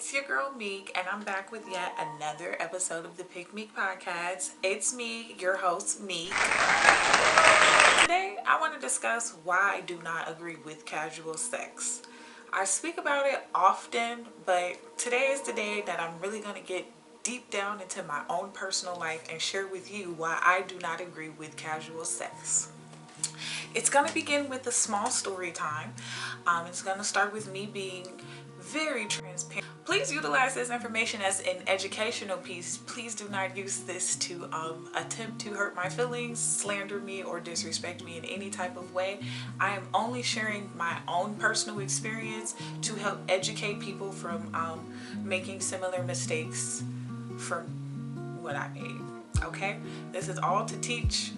it's your girl Meek, and I'm back with yet another episode of the Pick Meek podcast. It's me, your host Meek. Today, I want to discuss why I do not agree with casual sex. I speak about it often, but today is the day that I'm really going to get deep down into my own personal life and share with you why I do not agree with casual sex. It's going to begin with a small story time. It's going to start with me being very transparent. Please utilize this information as an educational piece. Please do not use this to attempt to hurt my feelings, slander me, or disrespect me in any type of way. I am only sharing my own personal experience to help educate people from making similar mistakes from what I made. Okay? This is all to teach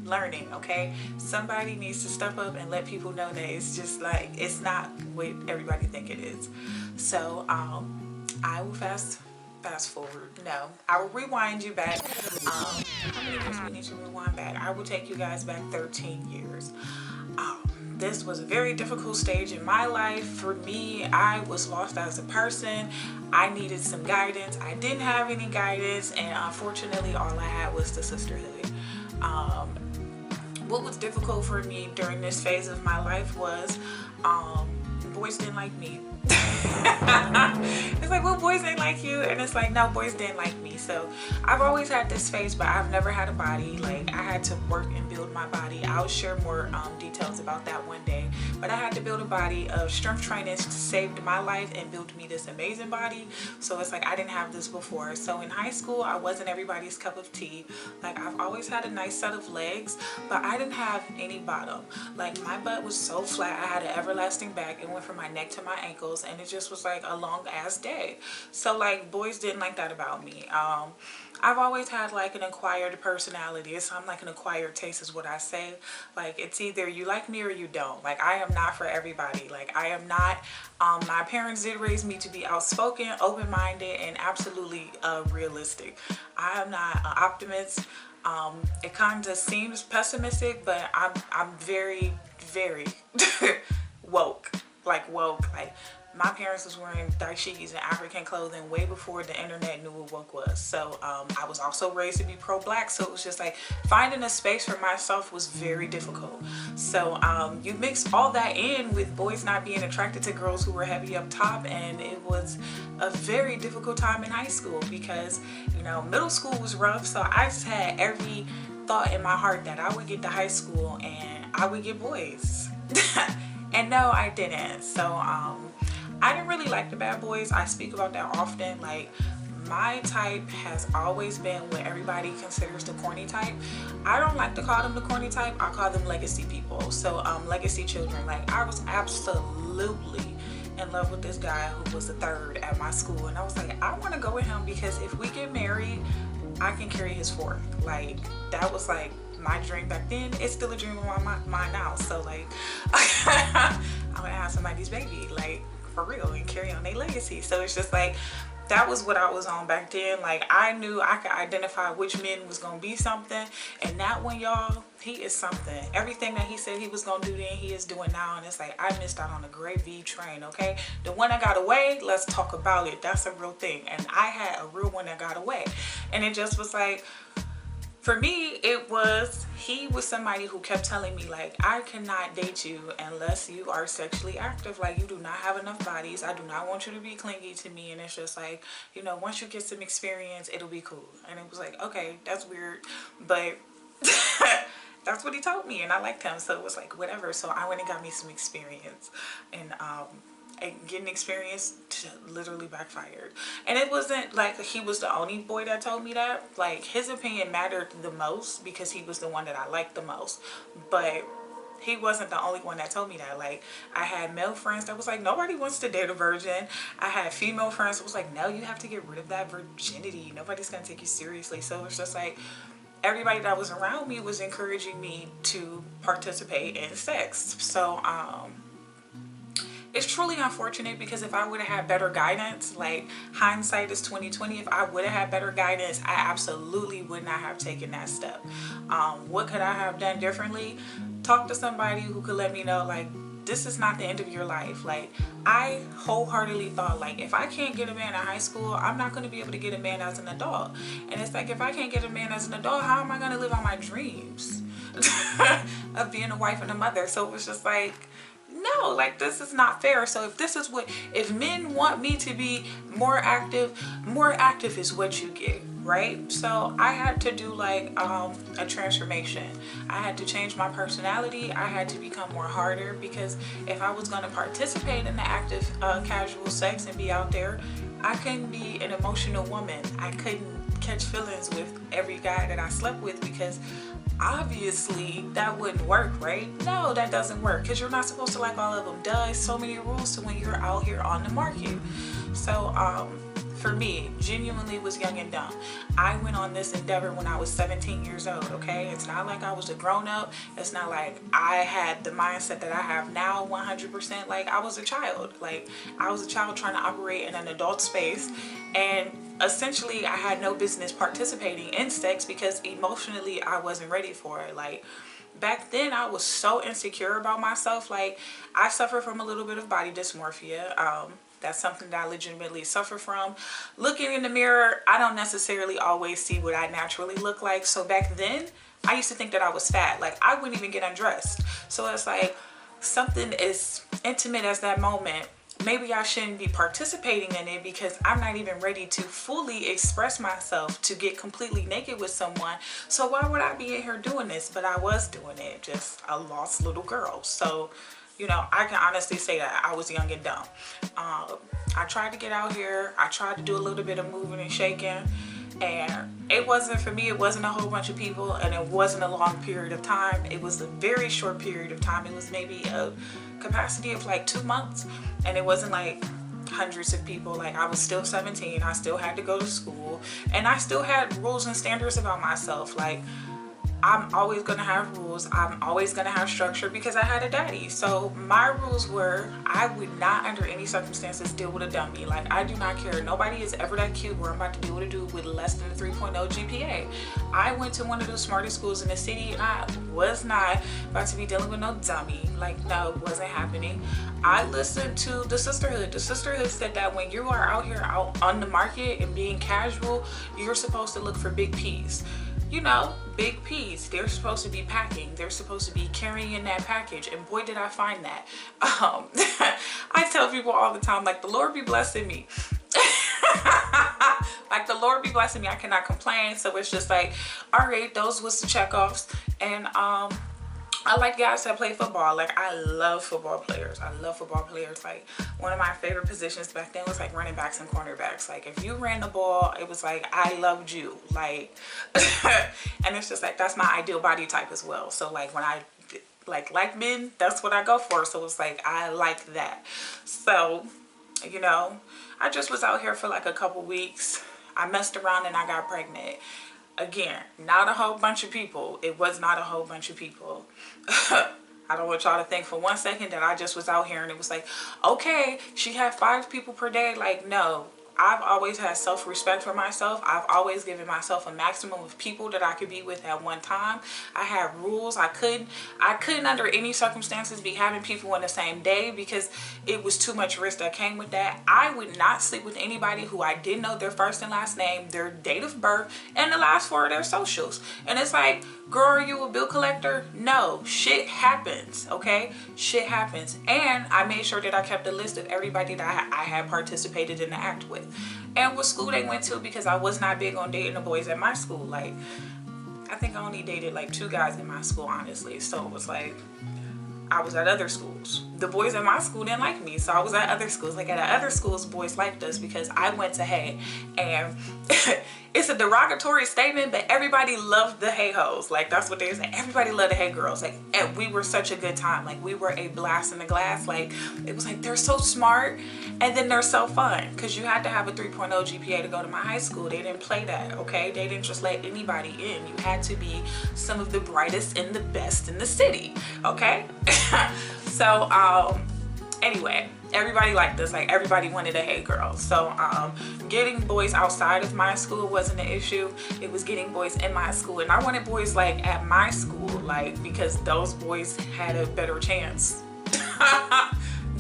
learning. Okay, somebody needs to step up and let people know that it's just like it's not what everybody think it is. So I will fast forward. No, I will rewind you back. How many years we need to rewind back? I will take you guys back 13 years. This was a very difficult stage in my life. For me, I was lost as a person. I needed some guidance. I didn't have any guidance, and unfortunately all I had was the sisterhood. What was difficult for me during this phase of my life was boys didn't like me. It's like, well, boys ain't like you, and it's like, no, boys didn't like me. So I've always had this phase, but I've never had a body. Like, I had to work and build my body. I'll share more details about that one day, but I had to build a body of strength training to save my life and build me this amazing body. So it's like I didn't have this before. So in high school, I wasn't everybody's cup of tea. Like, I've always had a nice set of legs, but I didn't have any bottom. Like, my butt was so flat. I had an everlasting back. It went from my neck to my ankles, and it just was like a long ass day. So like, boys didn't like that about me. I've always had like an acquired personality. So I'm like an acquired taste is what I say. Like, it's either you like me or you don't. Like, I am not for everybody. Like, I am not, my parents did raise me to be outspoken, open-minded, and absolutely realistic. I am not an optimist. It kind of seems pessimistic, but I'm very, very woke. Like, my parents was wearing dashikis and African clothing way before the internet knew what woke was. So I was also raised to be pro-black, so it was just like finding a space for myself was very difficult. So you mix all that in with boys not being attracted to girls who were heavy up top, and it was a very difficult time in high school because, you know, middle school was rough. So I just had every thought in my heart that I would get to high school and I would get boys. And no, I didn't. So I didn't really like the bad boys. I speak about that often. Like, my type has always been what everybody considers the corny type. I don't like to call them the corny type. I call them legacy people. So legacy children. Like, I was absolutely in love with this guy who was the third at my school, and I was like, I want to go with him because if we get married, I can carry his fourth. Like, that was like my dream back then. It's still a dream in my mind now. So like, I'm gonna have somebody's baby, like, for real, and carry on their legacy. So it's just like, that was what I was on back then. Like, I knew I could identify which men was gonna be something, and that one, y'all, he is something. Everything that he said he was gonna do then, he is doing now. And it's like, I missed out on a great V train. Okay, the one that got away, let's talk about it. That's a real thing, and I had a real one that got away. And it just was like, for me, he was somebody who kept telling me, like, I cannot date you unless you are sexually active. Like, you do not have enough bodies. I do not want you to be clingy to me. And it's just like, you know, once you get some experience, it'll be cool. And it was like, okay, that's weird, but that's what he told me, and I liked him. So it was like, whatever. So I went and got me some experience, and getting experience literally backfired. And it wasn't like he was the only boy that told me that. Like, his opinion mattered the most because he was the one that I liked the most, but he wasn't the only one that told me that. Like, I had male friends that was like, nobody wants to date a virgin. I had female friends that was like, no, you have to get rid of that virginity, nobody's gonna take you seriously. So it's just like, everybody that was around me was encouraging me to participate in sex. So it's truly unfortunate because if I would have had better guidance, like, hindsight is 2020, if I would have had better guidance, I absolutely would not have taken that step. What could I have done differently? Talk to somebody who could let me know, like, this is not the end of your life. Like, I wholeheartedly thought, like, if I can't get a man in high school, I'm not going to be able to get a man as an adult. And it's like, if I can't get a man as an adult, how am I going to live out my dreams of being a wife and a mother? So it was just like, no, like, this is not fair. So if men want me to be more active is what you get, right? So I had to do like a transformation. I had to change my personality. I had to become more harder, because if I was going to participate in the active casual sex and be out there, I couldn't be an emotional woman. I couldn't catch feelings with every guy that I slept with, because obviously that wouldn't work, right? No, that doesn't work, because you're not supposed to like all of them. Duh, so many rules to when you're out here on the market. So for me, genuinely was young and dumb. I went on this endeavor when I was 17 years old, okay? It's not like I was a grown-up. It's not like I had the mindset that I have now 100%. Like, I was a child. Like, I was a child trying to operate in an adult space, and essentially I had no business participating in sex because emotionally I wasn't ready for it. Like, back then I was so insecure about myself. Like, I suffer from a little bit of body dysmorphia. That's something that I legitimately suffer from. Looking in the mirror, I don't necessarily always see what I naturally look like. So back then, I used to think that I was fat. Like, I wouldn't even get undressed. So it's like, something as intimate as that moment, maybe I shouldn't be participating in it, because I'm not even ready to fully express myself to get completely naked with someone. So why would I be in here doing this? But I was doing it, just a lost little girl. So, you know, I can honestly say that I was young and dumb. I tried to get out here. I tried to do a little bit of moving and shaking, and it wasn't for me. It wasn't a whole bunch of people, and it wasn't a long period of time. It was a very short period of time. It was maybe a capacity of like 2 months, and it wasn't like hundreds of people. Like, I was still 17. I still had to go to school, and I still had rules and standards about myself. Like, I'm always going to have rules. I'm always going to have structure, because I had a daddy. So my rules were, I would not under any circumstances deal with a dummy. Like, I do not care. Nobody is ever that cute where I'm about to deal with a dude with less than a 3.0 GPA. I went to one of the smartest schools in the city, and I was not about to be dealing with no dummy. Like, no, it wasn't happening. I listened to the sisterhood. The sisterhood said that when you are out here out on the market and being casual, you're supposed to look for big P's. You know, big P's. They're supposed to be packing. They're supposed to be carrying in that package. And boy, did I find that. I tell people all the time, like, the Lord be blessing me. Like, the Lord be blessing me. I cannot complain. So it's just like, all right, those was the checkoffs. And I like guys that play football. Like, I love football players. I love football players. Like, one of my favorite positions back then was like running backs and cornerbacks. Like, if you ran the ball, it was like, I loved you. Like, and it's just like, that's my ideal body type as well. So like, when I like men, that's what I go for. So it's like, I like that. So, you know, I just was out here for like a couple weeks. I messed around and I got pregnant. Again, not a whole bunch of people. It was not a whole bunch of people. I don't want y'all to think for 1 second that I just was out here and it was like, okay, she had 5 people per day. Like, no. I've always had self-respect for myself. I've always given myself a maximum of people that I could be with at one time. I had rules. I couldn't under any circumstances be having people in the same day, because it was too much risk that came with that. I would not sleep with anybody who I didn't know their first and last name, their date of birth, and the last 4 of their socials. And it's like, girl, are you a bill collector? No, shit happens, okay? Shit happens. And I made sure that I kept a list of everybody that I had participated in the act with, and what school they went to, because I was not big on dating the boys at my school. Like, I think I only dated like 2 guys in my school, honestly. So it was like, I was at other schools. The boys at my school didn't like me, so I was at other schools. Like, at other schools, boys liked us because I went to Hay. And it's a derogatory statement, but everybody loved the Hay hoes. Like, that's what they say. Everybody loved the Hay girls. Like, and we were such a good time. Like, we were a blast in the glass. Like, it was like, they're so smart, and then they're so fun. Because you had to have a 3.0 GPA to go to my high school. They didn't play that, okay? They didn't just let anybody in. You had to be some of the brightest and the best in the city, okay? So, anyway, everybody liked us. Like, everybody wanted a Hey girl. So, getting boys outside of my school wasn't an issue. It was getting boys in my school. And I wanted boys, like, at my school, like, because those boys had a better chance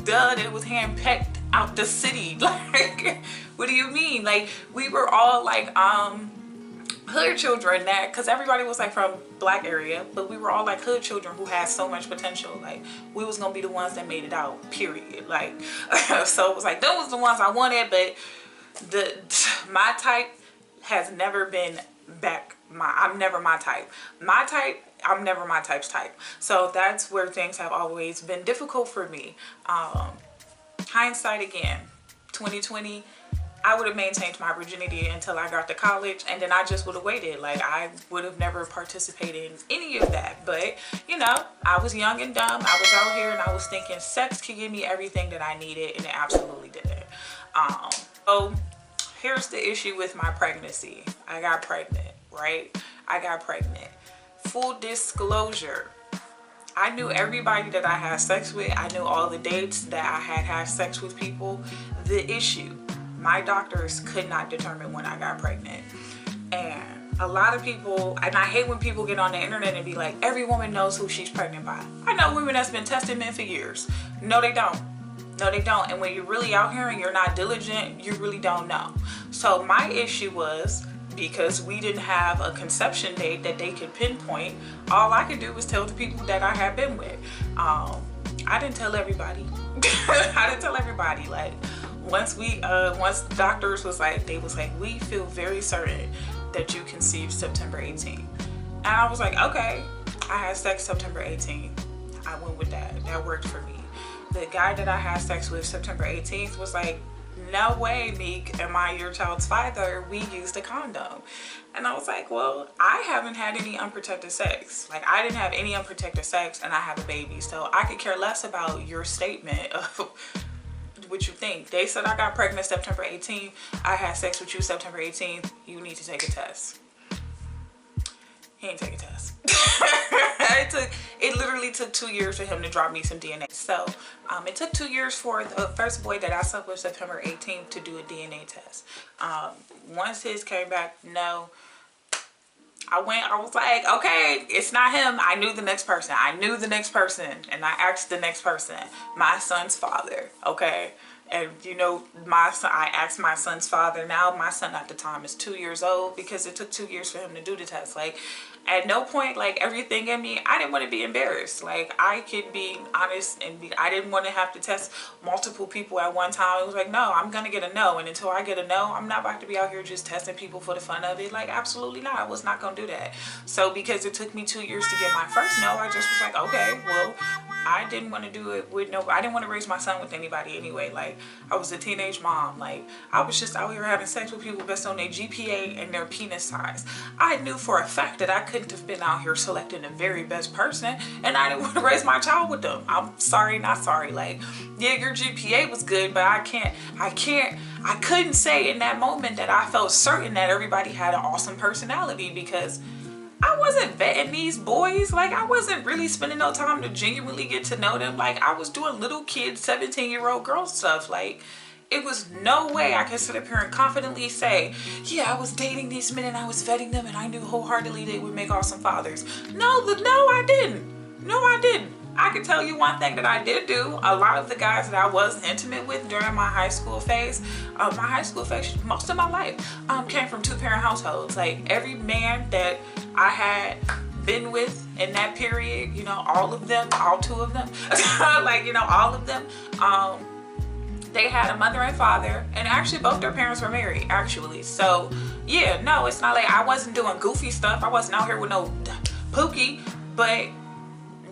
Duh, it was handpicked out the city. Like, what do you mean? Like, we were all like hood children, that because everybody was like from black area, but we were all like hood children who had so much potential. Like, we was gonna be the ones that made it out, period. Like, so it was like those was the ones I wanted, but my type has never been I'm never my type. I'm never my type's type. So that's where things have always been difficult for me. Hindsight again, 2020, I would have maintained my virginity until I got to college, and then I just would have waited. Like, I would have never participated in any of that. But, you know, I was young and dumb. I was out here and I was thinking sex could give me everything that I needed, and it absolutely didn't. So here's the issue with my pregnancy. I got pregnant, right? I got pregnant. Full disclosure, I knew everybody that I had sex with. I knew all the dates that I had sex with people. The issue, my doctors could not determine when I got pregnant. And a lot of people, and I hate when people get on the internet and be like, every woman knows who she's pregnant by. I know women that's been testing men for years. No, they don't. No, they don't. And when you're really out here and you're not diligent, you really don't know. So my issue was, because we didn't have a conception date that they could pinpoint, all I could do was tell the people that I had been with. I didn't tell everybody. I didn't tell everybody. Like, once doctors was like, they was like, we feel very certain that you conceived September 18th. And I was like, okay. I had sex September 18th. I went with that. That worked for me. The guy that I had sex with September 18th was like, no way, Meek, am I your child's father? We used a condom. And I was like, well, I haven't had any unprotected sex. Like, I didn't have any unprotected sex, and I have a baby. So I could care less about your statement of what you think. They said I got pregnant September 18th. I had sex with you September 18th. You need to take a test. He ain't take a test. It literally took 2 years for him to drop me some DNA. So it took 2 years for the first boy that I slept with September 18th to do a DNA test. Once his came back, no. I was like, okay, it's not him. I knew the next person. And I asked the next person, my son's father, okay? And you know, I asked my son's father. Now my son at the time is 2 years old, because it took 2 years for him to do the test. Like, at no point, like, everything in me, I didn't want to be embarrassed. Like, I could be honest and I didn't want to have to test multiple people at one time. It was like, no, I'm going to get a no. And until I get a no, I'm not about to be out here just testing people for the fun of it. Like, absolutely not. I was not going to do that. So because it took me 2 years to get my first no, I just was like, okay, well, I didn't want to do it with I didn't want to raise my son with anybody anyway. Like, I was a teenage mom. Like, I was just out here having sex with people based on their GPA and their penis size. I knew for a fact that I couldn't have been out here selecting the very best person, and I didn't want to raise my child with them. I'm sorry, not sorry. Like, yeah, your GPA was good, but I couldn't say in that moment that I felt certain that everybody had an awesome personality, because I wasn't vetting these boys. Like, I wasn't really spending no time to genuinely get to know them. Like, I was doing little kid 17-year-old girl stuff. Like, it was no way I could sit up here and confidently say, yeah, I was dating these men and I was vetting them and I knew wholeheartedly they would make awesome fathers. No, I didn't. No, I didn't. I can tell you one thing that I did do. A lot of the guys that I was intimate with during my high school phase, most of my life, came from two-parent households. Like, every man that I had been with in that period, you know, all of them, all two of them, like, you know, all of them, they had a mother and father, and actually both their parents were married, actually. So yeah, no, it's not like I wasn't doing goofy stuff. I wasn't out here with no pookie, but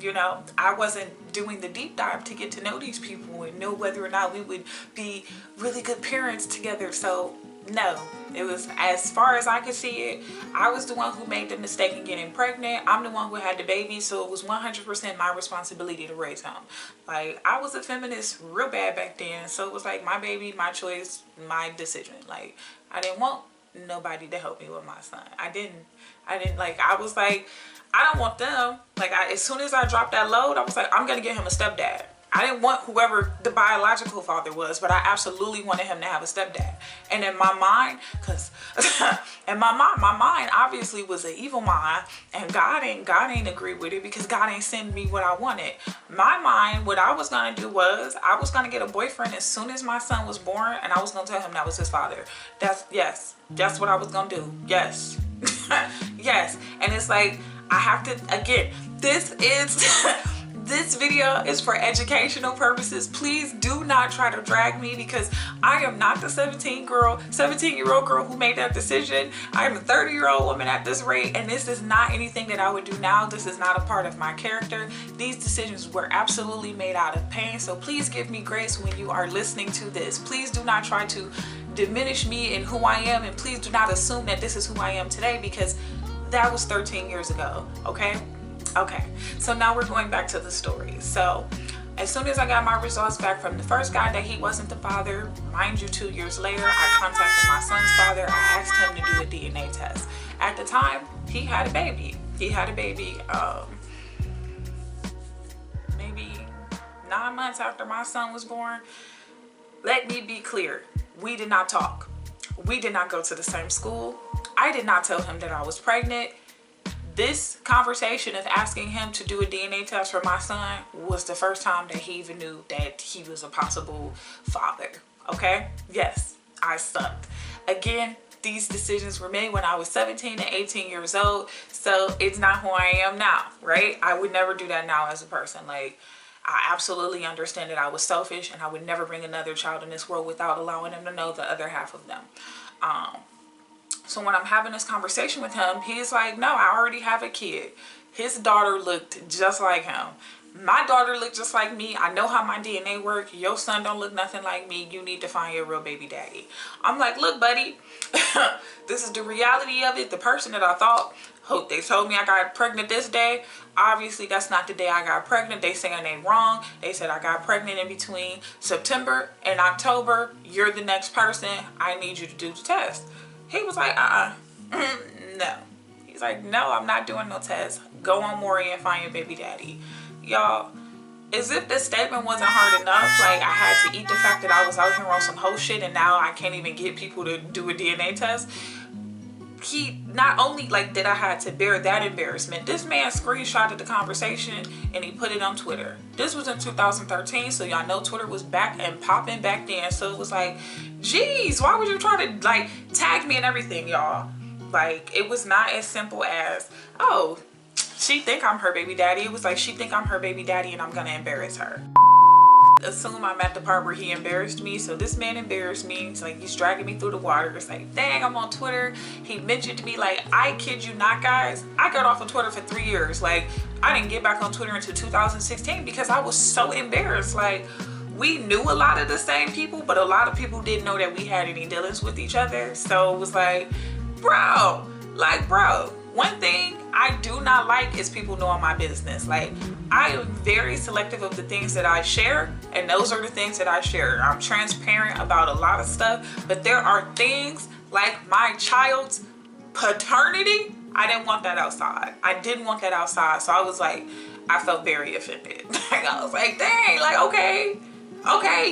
you know, I wasn't doing the deep dive to get to know these people and know whether or not we would be really good parents together. So no, it was, as far as I could see it, I was the one who made the mistake in getting pregnant. I'm the one who had the baby, so it was 100% my responsibility to raise him. Like, I was a feminist real bad back then, so it was like my baby, my choice, my decision. Like, I didn't want nobody to help me with my son. I didn't like, I was like, I don't want them. Like, as soon as I dropped that load, I was like, I'm gonna get him a stepdad. I didn't want whoever the biological father was, but I absolutely wanted him to have a stepdad. And in my mind, because my mind obviously was an evil mind, and God ain't agree with it, because God ain't send me what I wanted. My mind, what I was gonna do was I was gonna get a boyfriend as soon as my son was born, and I was gonna tell him that was his father. That's what I was gonna do. Yes. Yes. And it's like, I have to, again, this video is for educational purposes. Please do not try to drag me, because I am not the 17-year-old girl who made that decision. I am a 30-year-old woman at this rate, and this is not anything that I would do now. This is not a part of my character. These decisions were absolutely made out of pain. So please give me grace when you are listening to this. Please do not try to diminish me and who I am, and please do not assume that this is who I am today, because that was 13 years ago. Okay, so now we're going back to the story. So as soon as I got my results back from the first guy that he wasn't the father, mind you, 2 years later, I contacted my son's father. I asked him to do a DNA test. At the time, he had a baby. Maybe 9 months after my son was born. Let me be clear, we did not talk. We did not go to the same school. I did not tell him that I was pregnant. This conversation of asking him to do a DNA test for my son was the first time that he even knew that he was a possible father. Okay? Yes, I sucked. Again, these decisions were made when I was 17 and 18 years old, so it's not who I am now, right? I would never do that now as a person. Like, I absolutely understand that I was selfish, and I would never bring another child in this world without allowing them to know the other half of them. So when I'm having this conversation with him, he's like, no, I already have a kid. His daughter looked just like him. My daughter looked just like me. I know how my DNA works. Your son don't look nothing like me. You need to find your real baby daddy. I'm like, look, buddy, this is the reality of it. The person that I thought, they told me I got pregnant this day. Obviously, that's not the day I got pregnant. They saying they wrong. They said I got pregnant in between September and October. You're the next person. I need you to do the test. He was like, no. He's like, no, I'm not doing no test. Go on Maury and find your baby daddy. Y'all, as if this statement wasn't hard enough, like I had to eat the fact that I was out here on some whole shit, and now I can't even get people to do a DNA test. He not only like that I had to bear that embarrassment, this man screenshotted the conversation and he put it on Twitter. This was in 2013, so y'all know Twitter was back and popping back then. So it was like, geez, why would you try to like tag me and everything, y'all? Like, it was not as simple as, oh, she think I'm her baby daddy. It was like, she think I'm her baby daddy and I'm gonna embarrass her. Assume I'm at the part where he embarrassed me. So this man embarrassed me. It's like he's dragging me through the water. It's like, dang, I'm on Twitter. He mentioned to me, like, I kid you not, guys, I got off of Twitter for 3 years. Like, I didn't get back on Twitter until 2016 because I was so embarrassed. Like, we knew a lot of the same people, but a lot of people didn't know that we had any dealings with each other. So it was like, bro, one thing I do not like is people knowing my business. Like, I am very selective of the things that I share, and those are the things that I share. I'm transparent about a lot of stuff, but there are things like my child's paternity, I didn't want that outside. I didn't want that outside. So I was like, I felt very offended. Like, I was like, dang, like, okay,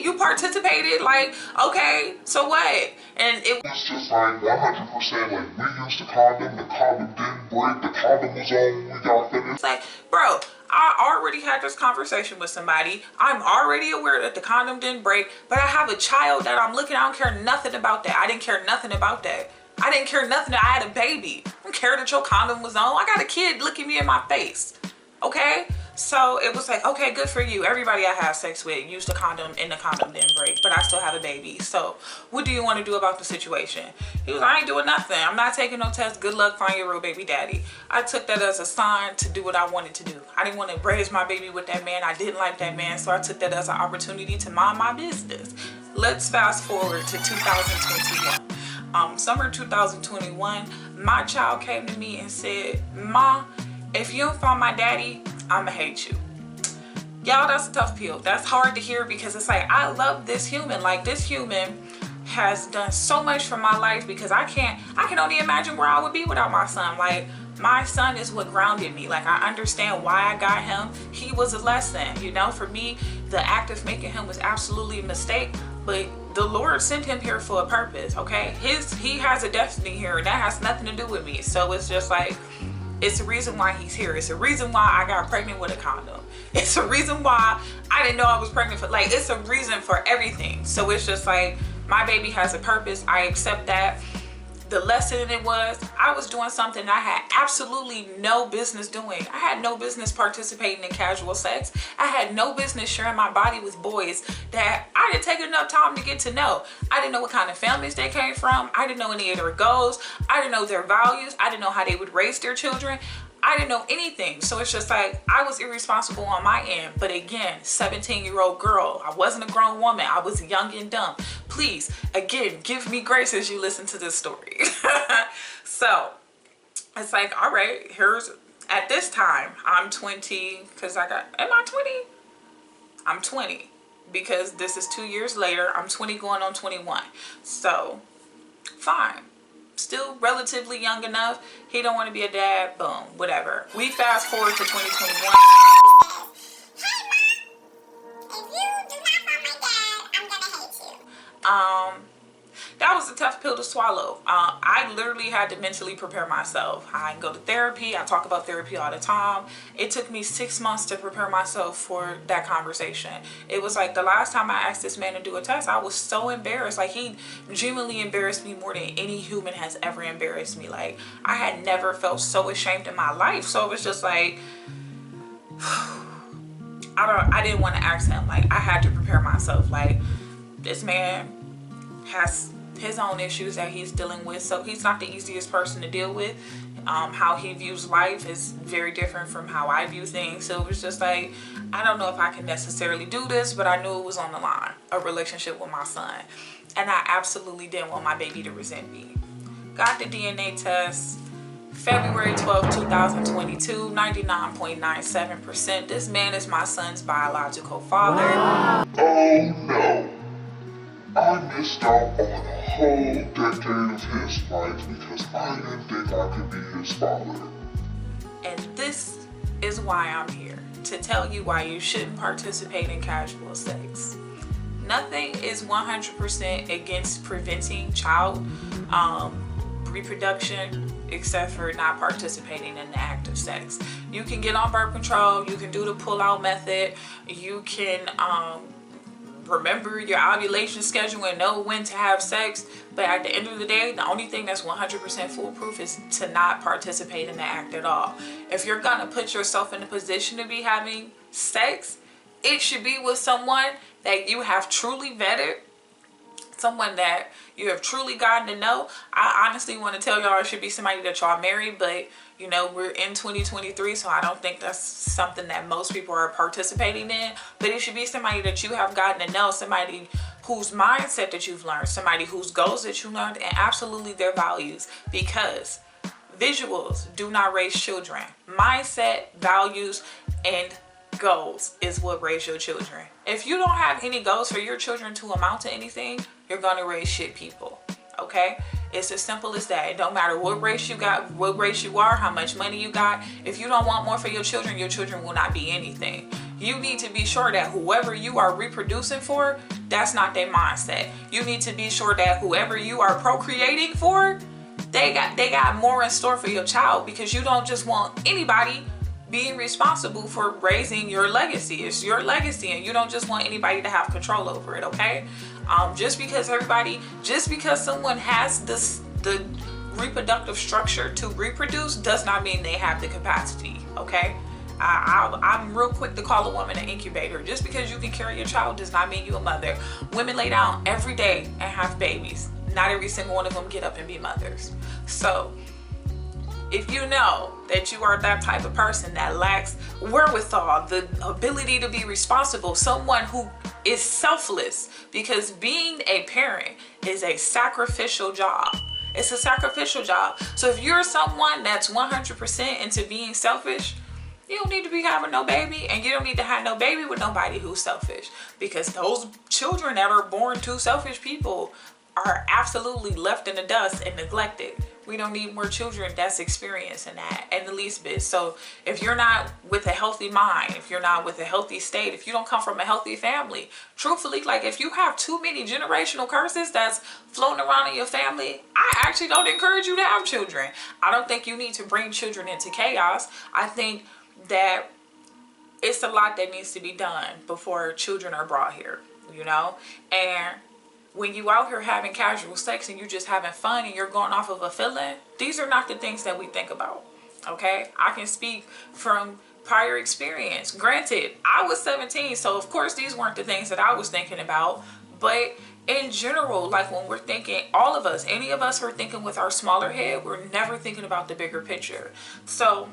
you participated, like, okay, so what? And it was just like 100% like, we used the condom didn't break, the condom was on, we got finished. It's like, bro, I already had this conversation with somebody. I'm already aware that the condom didn't break, but I have a child that I'm looking, I don't care nothing about that. I didn't care nothing about that. I didn't care nothing that I had a baby. I don't care that your condom was on. I got a kid looking me in my face, okay? So it was like, okay, good for you. Everybody I have sex with used a condom and the condom didn't break, but I still have a baby. So what do you want to do about the situation? He was like, I ain't doing nothing. I'm not taking no test. Good luck finding your real baby daddy. I took that as a sign to do what I wanted to do. I didn't want to raise my baby with that man. I didn't like that man. So I took that as an opportunity to mind my business. Let's fast forward to 2021. Summer 2021, my child came to me and said, Ma, if you don't find my daddy, I'ma hate you. Y'all, that's a tough pill. That's hard to hear because it's like, I love this human. Like, this human has done so much for my life because I can only imagine where I would be without my son. Like, My son is what grounded me. Like, I understand why I got him. He was a lesson, you know. For me, the act of making him was absolutely a mistake, but the Lord sent him here for a purpose, okay? He has a destiny here, and that has nothing to do with me. So it's just like, it's a reason why he's here. It's a reason why I got pregnant with a condom. It's a reason why I didn't know I was pregnant for, like, it's a reason for everything. So it's just like, my baby has a purpose. I accept that. The lesson in it was, I was doing something I had absolutely no business doing. I had no business participating in casual sex. I had no business sharing my body with boys that I didn't take enough time to get to know. I didn't know what kind of families they came from. I didn't know any of their goals. I didn't know their values. I didn't know how they would raise their children. I didn't know anything. So it's just like, I was irresponsible on my end. But again, 17-year-old girl. I wasn't a grown woman. I was young and dumb. Please, again, give me grace as you listen to this story. So it's like, all right, here's, at this time, I'm 20, because am I 20? I'm 20, because this is 2 years later. I'm 20 going on 21. So, fine. Still relatively young enough. He don't want to be a dad. Boom, whatever. We fast forward to 2021. That was a tough pill to swallow. I literally had to mentally prepare myself. I go to therapy. I talk about therapy all the time. It took me 6 months to prepare myself for that conversation. It was like, the last time I asked this man to do a test, I was so embarrassed. Like, he genuinely embarrassed me more than any human has ever embarrassed me. Like, I had never felt so ashamed in my life. So it was just like, I didn't want to ask him. Like, I had to prepare myself. Like, this man has his own issues that he's dealing with, so he's not the easiest person to deal with. How he views life is very different from how I view things. So it was just like, I don't know if I can necessarily do this, but I knew it was on the line, a relationship with my son, and I absolutely didn't want my baby to resent me. Got the DNA test February 12, 2022, 99.97%. This man is my son's biological father. Oh no. I missed out on a whole decade of his life because I didn't think I could be his father. And this is why I'm here, to tell you why you shouldn't participate in casual sex. Nothing is 100% against preventing child reproduction, except for not participating in the act of sex. You can get on birth control, you can do the pull-out method, you can remember your ovulation schedule and know when to have sex, but at the end of the day, the only thing that's 100% foolproof is to not participate in the act at all. If you're gonna put yourself in a position to be having sex, it should be with someone that you have truly vetted, someone that you have truly gotten to know. I honestly want to tell y'all it should be somebody that y'all married, but you know, we're in 2023, so I don't think that's something that most people are participating in. But it should be somebody that you have gotten to know, somebody whose mindset that you've learned, somebody whose goals that you learned, and absolutely their values, because visuals do not raise children. Mindset, values, and goals is what raise your children. If you don't have any goals for your children to amount to anything, you're gonna raise shit people. Okay, it's as simple as that. It don't matter what race you got, what race you are, how much money you got. If you don't want more for your children will not be anything. You need to be sure that whoever you are reproducing for, that's not their mindset. You need to be sure that whoever you are procreating for, they got more in store for your child, because you don't just want anybody being responsible for raising your legacy. It's your legacy, and you don't just want anybody to have control over it. Okay, just because someone has the reproductive structure to reproduce does not mean they have the capacity. Okay, I'm real quick to call a woman an incubator. Just because you can carry your child does not mean you're a mother. Women lay down every day and have babies. Not every single one of them get up and be mothers. So if you know that you are that type of person that lacks wherewithal, the ability to be responsible, someone who is selfless, because being a parent is a sacrificial job. It's a sacrificial job. So if you're someone that's 100% into being selfish, you don't need to be having no baby, and you don't need to have no baby with nobody who's selfish, because those children that are born to selfish people are absolutely left in the dust and neglected. We don't need more children that's experiencing that and the least bit. So if you're not with a healthy mind, if you're not with a healthy state, if you don't come from a healthy family, truthfully, like if you have too many generational curses that's floating around in your family, I actually don't encourage you to have children. I don't think you need to bring children into chaos. I think that it's a lot that needs to be done before children are brought here, you know? And when you out here having casual sex and you just having fun and you're going off of a feeling, these are not the things that we think about, okay? I can speak from prior experience. Granted, I was 17, so of course these weren't the things that I was thinking about, but in general, like when we're thinking, all of us, any of us who are thinking with our smaller head, we're never thinking about the bigger picture. So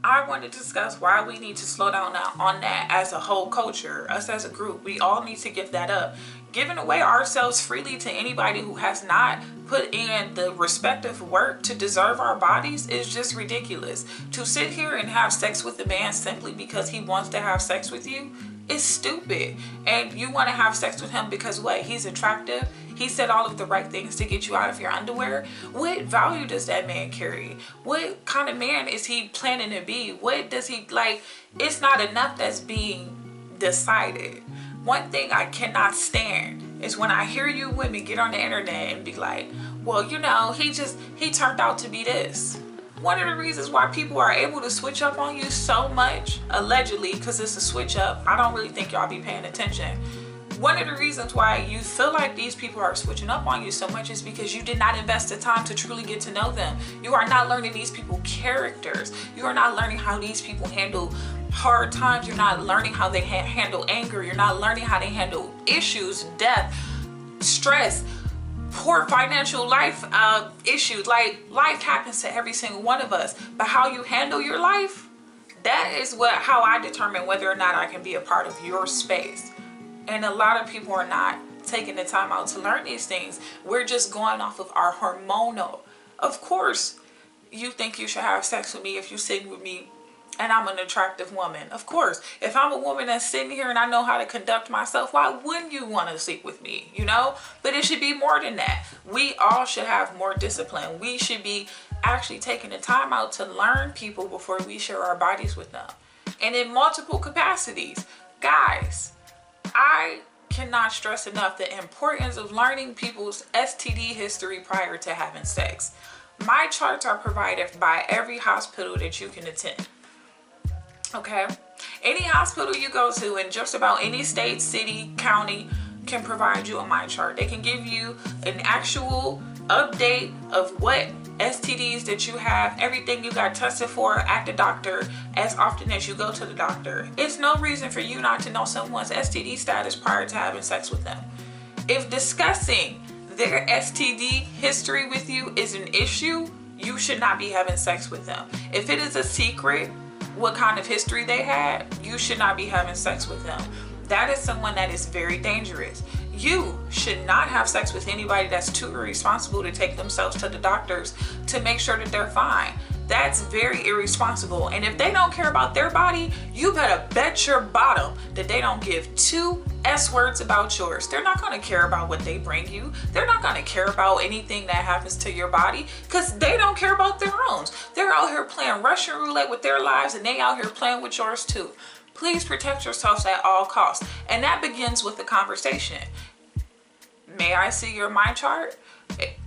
I want to discuss why we need to slow down on that as a whole culture, us as a group. We all need to give that up. Giving away ourselves freely to anybody who has not put in the respective work to deserve our bodies is just ridiculous. To sit here and have sex with a man simply because he wants to have sex with you is stupid. And you want to have sex with him because what? He's attractive. He said all of the right things to get you out of your underwear. What value does that man carry? What kind of man is he planning to be? What does he like? It's not enough that's being decided. One thing I cannot stand is when I hear you women get on the internet and be like, well, you know, he turned out to be this. One of the reasons why people are able to switch up on you so much, allegedly, because it's a switch up, I don't really think y'all be paying attention. One of the reasons why you feel like these people are switching up on you so much is because you did not invest the time to truly get to know them. You are not learning these people's characters. You are not learning how these people handle hard times. You're not learning how they handle anger. You're not learning how they handle issues, death, stress, poor financial life issues. Like, life happens to every single one of us, but how you handle your life, that is how I determine whether or not I can be a part of your space. And a lot of people are not taking the time out to learn these things. We're just going off of our hormonal. Of course, you think you should have sex with me if you're sitting with me and I'm an attractive woman. Of course, if I'm a woman that's sitting here and I know how to conduct myself, why wouldn't you want to sleep with me, you know? But it should be more than that. We all should have more discipline. We should be actually taking the time out to learn people before we share our bodies with them. And in multiple capacities. Guys, I cannot stress enough the importance of learning people's STD history prior to having sex. My charts are provided by every hospital that you can attend. Okay? Any hospital you go to in just about any state, city, county can provide you a my chart. They can give you an actual update of what STDs that you have, everything you got tested for at the doctor as often as you go to the doctor. It's no reason for you not to know someone's STD status prior to having sex with them. If discussing their STD history with you is an issue, you should not be having sex with them. If it is a secret what kind of history they had, you should not be having sex with them. That is someone that is very dangerous. You should not have sex with anybody that's too irresponsible to take themselves to the doctors to make sure that they're fine. That's very irresponsible. And if they don't care about their body, you better bet your bottom that they don't give two S words about yours. They're not going to care about what they bring you. They're not going to care about anything that happens to your body because they don't care about their own. They're out here playing Russian roulette with their lives and they out here playing with yours too. Please protect yourselves at all costs. And that begins with the conversation. May I see your mind chart?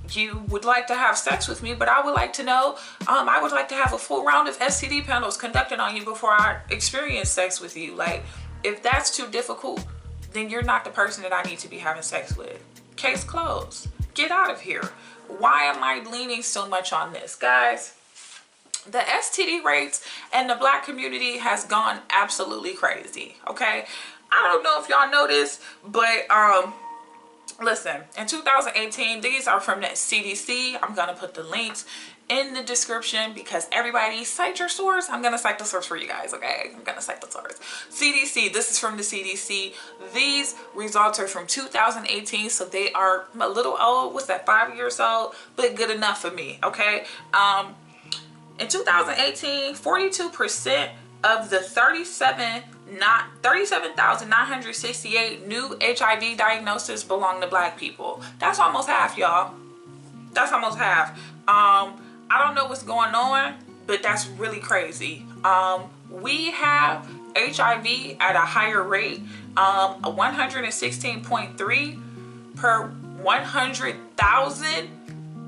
You would like to have sex with me, but I would like to know, I would like to have a full round of STD panels conducted on you before I experience sex with you. Like, if that's too difficult, then you're not the person that I need to be having sex with. Case closed. Get out of here. Why am I leaning so much on this? Guys, the STD rates and the Black community has gone absolutely crazy, okay? I don't know if y'all know this, but listen, in 2018, these are from the CDC. I'm going to put the links in the description because everybody cite your source. I'm going to cite the source for you guys, okay? I'm going to cite the source. CDC, this is from the CDC. These results are from 2018, so they are a little old. What's that, 5 years old? But good enough for me, okay? In 2018, 42% of the 37,968 new HIV diagnoses belong to Black people. That's almost half, y'all. That's almost half. I don't know what's going on, but that's really crazy. We have HIV at a higher rate, 116.3 per 100,000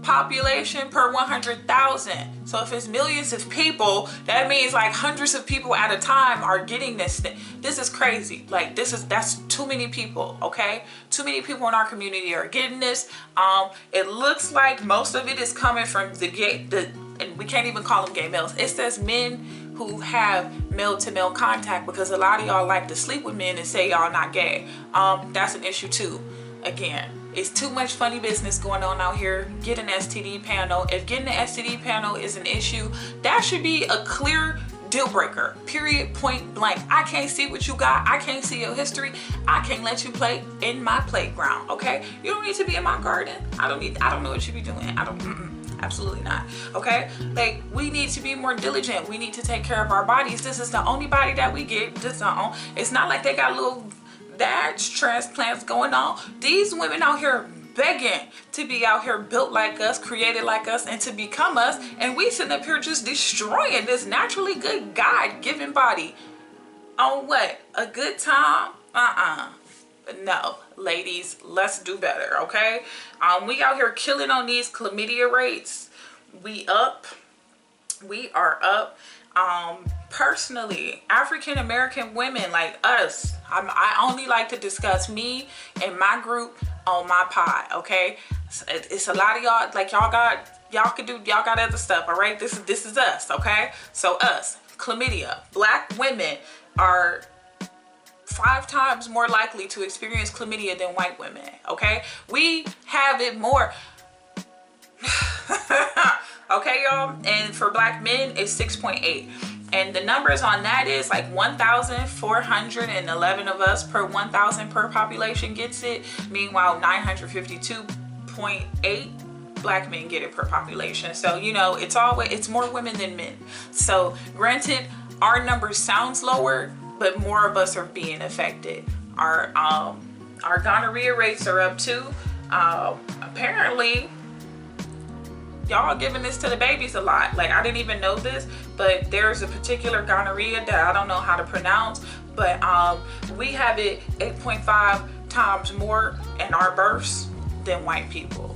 population per 100,000. So if it's millions of people, that means like hundreds of people at a time are getting this thing. This is crazy. Like that's too many people, okay? Too many people in our community are getting this. It looks like most of it is coming from and we can't even call them gay males. It says men who have male-to-male contact, because a lot of y'all like to sleep with men and say y'all not gay. That's an issue too. Again, it's too much funny business going on out here. Get an STD panel. If getting an STD panel is an issue, that should be a clear deal breaker. Period. Point blank. I can't see what you got. I can't see your history. I can't let you play in my playground. Okay? You don't need to be in my garden. I don't know what you be doing. Absolutely not. Okay? Like, we need to be more diligent. We need to take care of our bodies. This is the only body that we get. It's not like they got little vag transplants going on. These women out here begging to be out here built like us, created like us, and to become us, and we sitting up here just destroying this naturally good God-given body on what? A good time? No, ladies, let's do better. Okay? We out here killing on these chlamydia rates. We are up. Personally, African American women like us, I only like to discuss me and my group on my pod. Okay, it's a lot of y'all, like y'all got other stuff. All right, this is us. Okay, so us, chlamydia, black women are 5 times more likely to experience chlamydia than white women. Okay, we have it more. Okay, y'all, and for black men it's 6.8. And the numbers on that is like 1,411 of us per 1,000 per population gets it. Meanwhile, 952.8 black men get it per population. So, you know, it's more women than men. So granted, our numbers sounds lower, but more of us are being affected. Our gonorrhea rates are up too. Apparently, y'all giving this to the babies a lot. Like, I didn't even know this, but there's a particular gonorrhea that I don't know how to pronounce, but we have it 8.5 times more in our births than white people.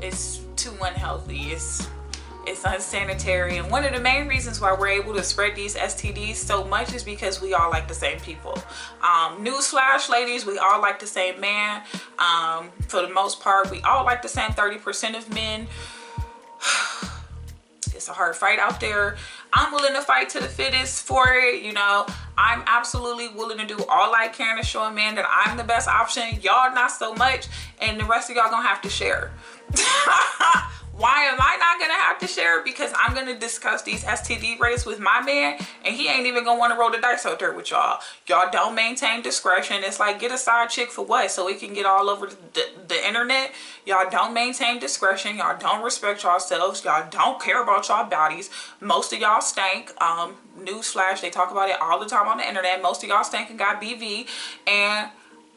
It's too unhealthy. It's unsanitary, and one of the main reasons why we're able to spread these STDs so much is because we all like the same people. Newsflash, ladies, we all like the same man. For the most part, we all like the same 30% of men. It's a hard fight out there. I'm willing to fight to the fittest for it. You know, I'm absolutely willing to do all I can to show a man that I'm the best option. Y'all not so much, and the rest of y'all gonna have to share. Why am I not gonna have to share? Because I'm gonna discuss these STD rates with my man, and he ain't even gonna want to roll the dice out there with y'all. Y'all don't maintain discretion. It's like, get a side chick for what? So it can get all over the internet. Y'all don't maintain discretion. Y'all don't respect yourselves. Y'all don't care about y'all bodies. Most of y'all stink. Newsflash, they talk about it all the time on the internet. Most of y'all stink and got BV, and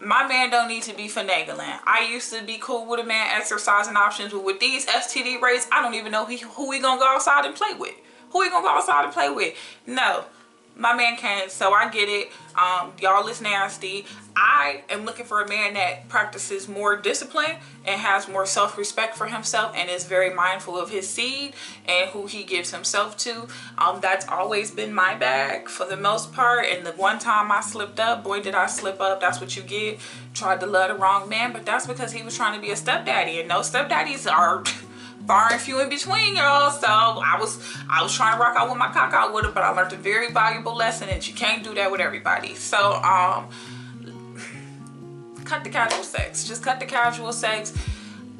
my man don't need to be finagling. I used to be cool with a man exercising options, but with these STD rates, I don't even know who he gonna go outside and play with. Who he gonna go outside and play with? No, my man can't. So I get it. Y'all is nasty. I am looking for a man that practices more discipline and has more self-respect for himself and is very mindful of his seed and who he gives himself to. That's always been my bag for the most part. And the one time I slipped up, boy, did I slip up. That's what you get. Tried to love the wrong man, but that's because he was trying to be a stepdaddy, and no stepdaddies are far and few in between, y'all. So I was trying to rock out with my cock out with it, but I learned a very valuable lesson that you can't do that with everybody. So cut the casual sex. Just cut the casual sex.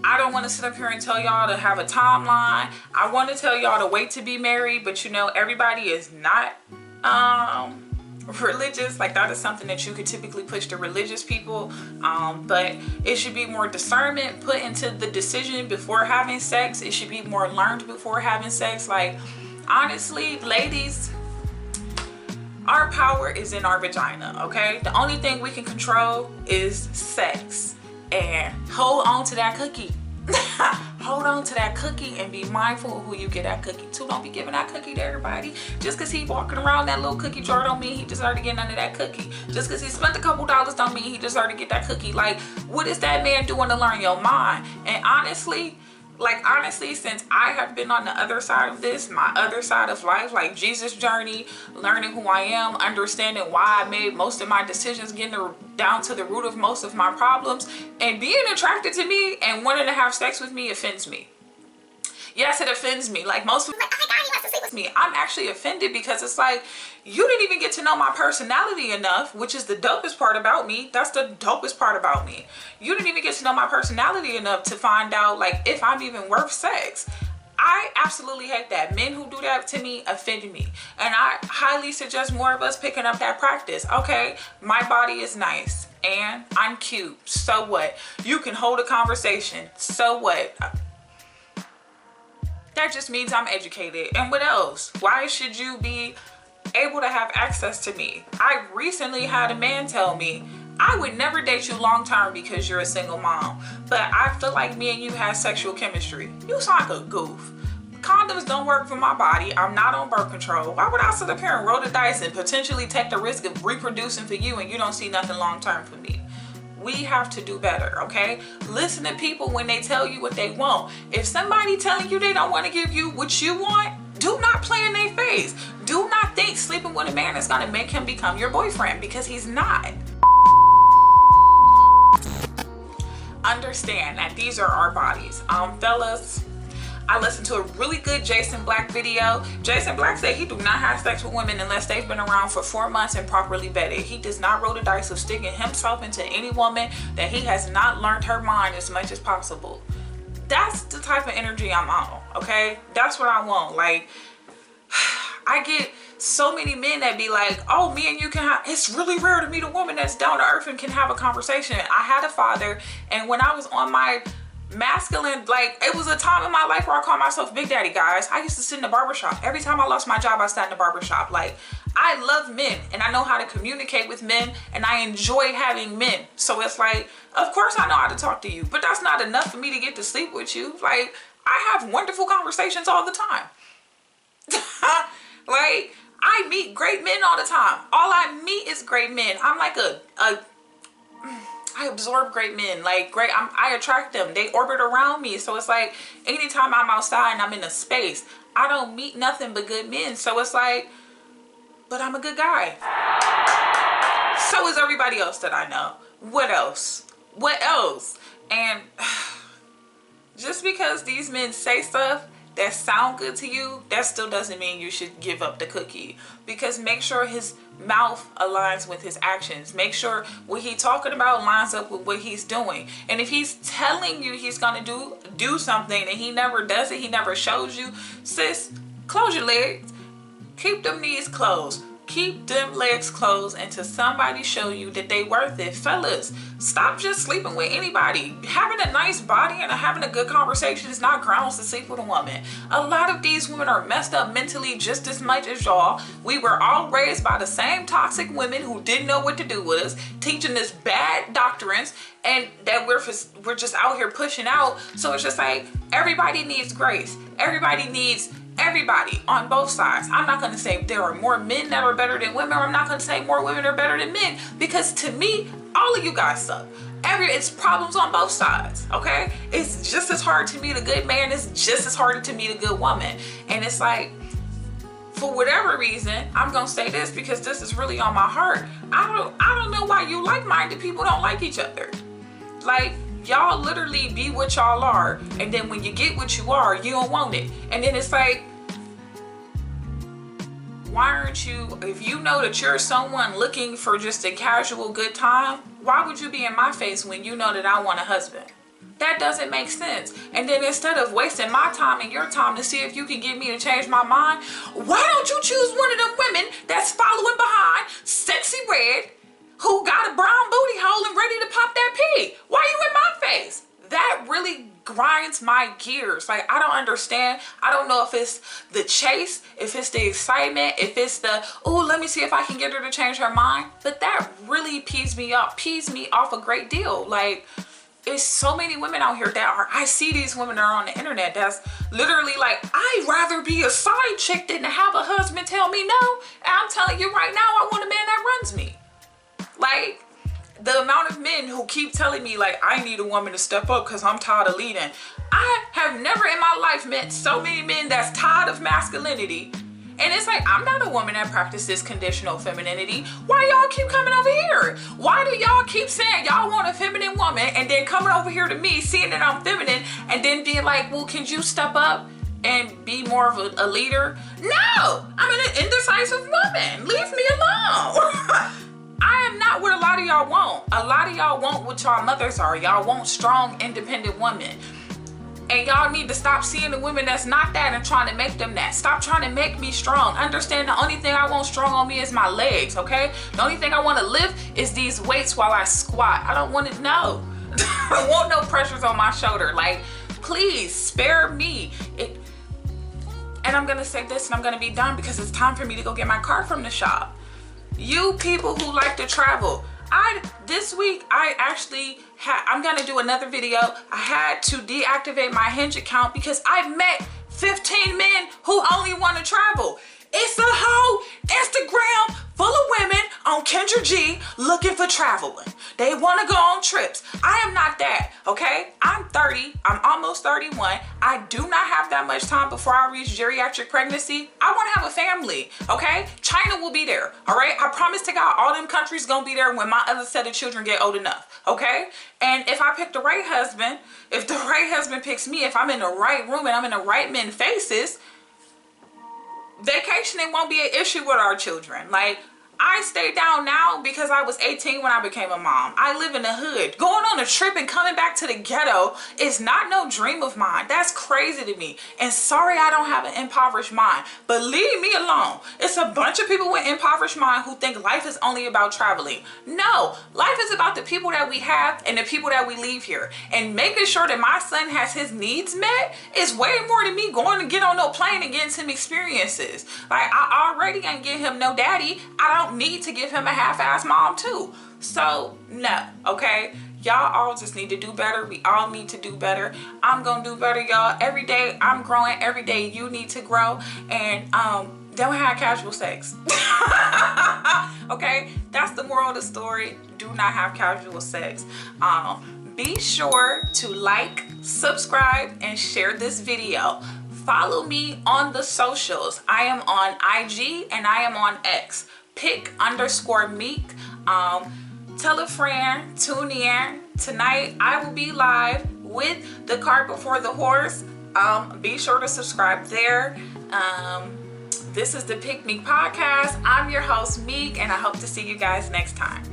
I don't want to sit up here and tell y'all to have a timeline. I want to tell y'all to wait to be married, but you know, everybody is not religious. Like, that is something that you could typically push to religious people, but it should be more discernment put into the decision before having sex. It should be more learned before having sex. Like, honestly, ladies, our power is in our vagina. Okay, the only thing we can control is sex. and hold on to that cookie. Hold on to that cookie and be mindful of who you get that cookie to. Don't be giving that cookie to everybody. Just because he walking around that little cookie jar don't mean he deserve to get none of that cookie. Just because he spent a couple dollars don't mean he deserve to get that cookie. Like, what is that man doing to learn your mind? And honestly, since I have been on the other side of this, my other side of life, like Jesus journey, learning who I am, understanding why I made most of my decisions, getting down to the root of most of my problems, and being attracted to me and wanting to have sex with me offends me. Yes, it offends me. Like, most people, like, oh my God, he wants to sleep with me. I'm actually offended because it's like, you didn't even get to know my personality enough, which is the dopest part about me. That's the dopest part about me. You didn't even get to know my personality enough to find out, like, if I'm even worth sex. I absolutely hate that. Men who do that to me offend me. And I highly suggest more of us picking up that practice. Okay, my body is nice and I'm cute. So what? You can hold a conversation. So what? That just means I'm educated. And what else? Why should you be able to have access to me? I recently had a man tell me, I would never date you long term because you're a single mom, but I feel like me and you have sexual chemistry. You sound like a goof. Condoms don't work for my body. I'm not on birth control. Why would I sit up here and roll the dice and potentially take the risk of reproducing for you and you don't see nothing long term for me? We have to do better, okay? Listen to people when they tell you what they want. If somebody telling you they don't want to give you what you want, do not play in their face. Do not think sleeping with a man is going to make him become your boyfriend, because he's not. Understand that these are our bodies. Fellas, I listened to a really good Jason Black video. Jason Black said he do not have sex with women unless they've been around for 4 months and properly vetted. He does not roll the dice of sticking himself into any woman that he has not learned her mind as much as possible. That's the type of energy I'm on, okay? That's what I want. Like, I get so many men that be like, oh, me and you can have, it's really rare to meet a woman that's down to earth and can have a conversation. I had a father, and when I was on my masculine, like, it was a time in my life where I called myself Big Daddy, guys. I used to sit in the barbershop. Every time I lost my job, I sat in the barbershop. Like, I love men and I know how to communicate with men and I enjoy having men. So it's like, of course I know how to talk to you, but that's not enough for me to get to sleep with you. Like, I have wonderful conversations all the time. Like, I meet great men all the time. All I meet is great men. I'm like I absorb great men. Like, I attract them. They orbit around me. So it's like, anytime I'm outside and I'm in a space, I don't meet nothing but good men. So it's like, but I'm a good guy. So is everybody else that I know. What else? What else? And just because these men say stuff that sound good to you, that still doesn't mean you should give up the cookie. Because make sure his mouth aligns with his actions. Make sure what he's talking about lines up with what he's doing. And if he's telling you he's gonna do something and he never does it, he never shows you, sis, close your legs. Keep them knees closed. Keep them legs closed until somebody show you that they worth it. Fellas, stop just sleeping with anybody. Having a nice body and having a good conversation is not grounds to sleep with a woman. A lot of these women are messed up mentally just as much as y'all. We were all raised by the same toxic women who didn't know what to do with us, teaching us bad doctrines, and that we're just out here pushing out. So it's just like, everybody needs grace. Everybody needs everybody on both sides. I'm not going to say there are more men that are better than women, or I'm not going to say more women are better than men, because to me, all of you guys suck. It's problems on both sides, okay? It's just as hard to meet a good man. It's just as hard to meet a good woman. And it's like, for whatever reason, I'm going to say this because this is really on my heart. I don't know why you like-minded people don't like each other. Like, y'all literally be what y'all are, and then when you get what you are, you don't want it. And then it's like, why aren't you, if you know that you're someone looking for just a casual good time, why would you be in my face when you know that I want a husband? That doesn't make sense. And then instead of wasting my time and your time to see if you can get me to change my mind, why don't you choose one of them women that's following behind Sexy Red, who got a brown booty hole and ready to pop that pig? Why you in my face? That really grinds my gears. Like, I don't understand. I don't know if it's the chase, if it's the excitement, if it's the, oh, let me see if I can get her to change her mind. But that really pees me off a great deal. Like, it's so many women out here that are, I see these women that are on the internet that's literally like, I'd rather be a side chick than to have a husband tell me no. And I'm telling you right now, I want a man that runs me. Like, the amount of men who keep telling me like, I need a woman to step up because I'm tired of leading. I have never in my life met so many men that's tired of masculinity. And it's like, I'm not a woman that practices conditional femininity. Why y'all keep coming over here? Why do y'all keep saying y'all want a feminine woman and then coming over here to me, seeing that I'm feminine, and then being like, well, can you step up and be more of a leader? No, I'm an indecisive woman. Leave me alone. I am not what a lot of y'all want. A lot of y'all want what y'all mothers are. Y'all want strong, independent women. And y'all need to stop seeing the women that's not that and trying to make them that. Stop trying to make me strong. Understand the only thing I want strong on me is my legs, okay? The only thing I want to lift is these weights while I squat. I don't want it, no. I don't want no pressures on my shoulder. Like, please spare me. And I'm going to say this and I'm going to be done because it's time for me to go get my car from the shop. You people who like to travel, this week I'm gonna do another video. I had to deactivate my Hinge account because I met 15 men who only want to travel. It's a whole Instagram full of women on Kendra G looking for traveling. They want to go on trips. I am not that, okay? I'm 30. I'm almost 31. I do not have that much time before I reach geriatric pregnancy. I want to have a family, okay? China will be there, all right? I promise to God, all them countries gonna be there when my other set of children get old enough, okay? And if I pick the right husband, if the right husband picks me, if I'm in the right room and I'm in the right men's faces, vacationing won't be an issue with our children. Like, I stay down now because I was 18 when I became a mom. I live in the hood. Going on a trip and coming back to the ghetto is not no dream of mine. That's crazy to me. And sorry I don't have an impoverished mind, but leave me alone. It's a bunch of people with impoverished mind who think life is only about traveling. No, life is about the people that we have and the people that we leave here. And making sure that my son has his needs met is way more than me going to get on no plane and getting some experiences. Like, I already ain't give him no daddy. I don't need to give him a half-ass mom too. So no, okay? Y'all all just need to do better. We all need to do better. I'm gonna do better, y'all. Every day I'm growing. Every day you need to grow. And don't have casual sex. Okay, that's the moral of the story. Do not have casual sex. Be sure to like, subscribe, and share this video. Follow me on the socials. I am on IG and I am on X. Pick_Meek. Tell a friend, tune in. Tonight I will be live with The Cart Before the Horse. Be sure to subscribe there. This is the Pick Meek podcast. I'm your host, Meek, and I hope to see you guys next time.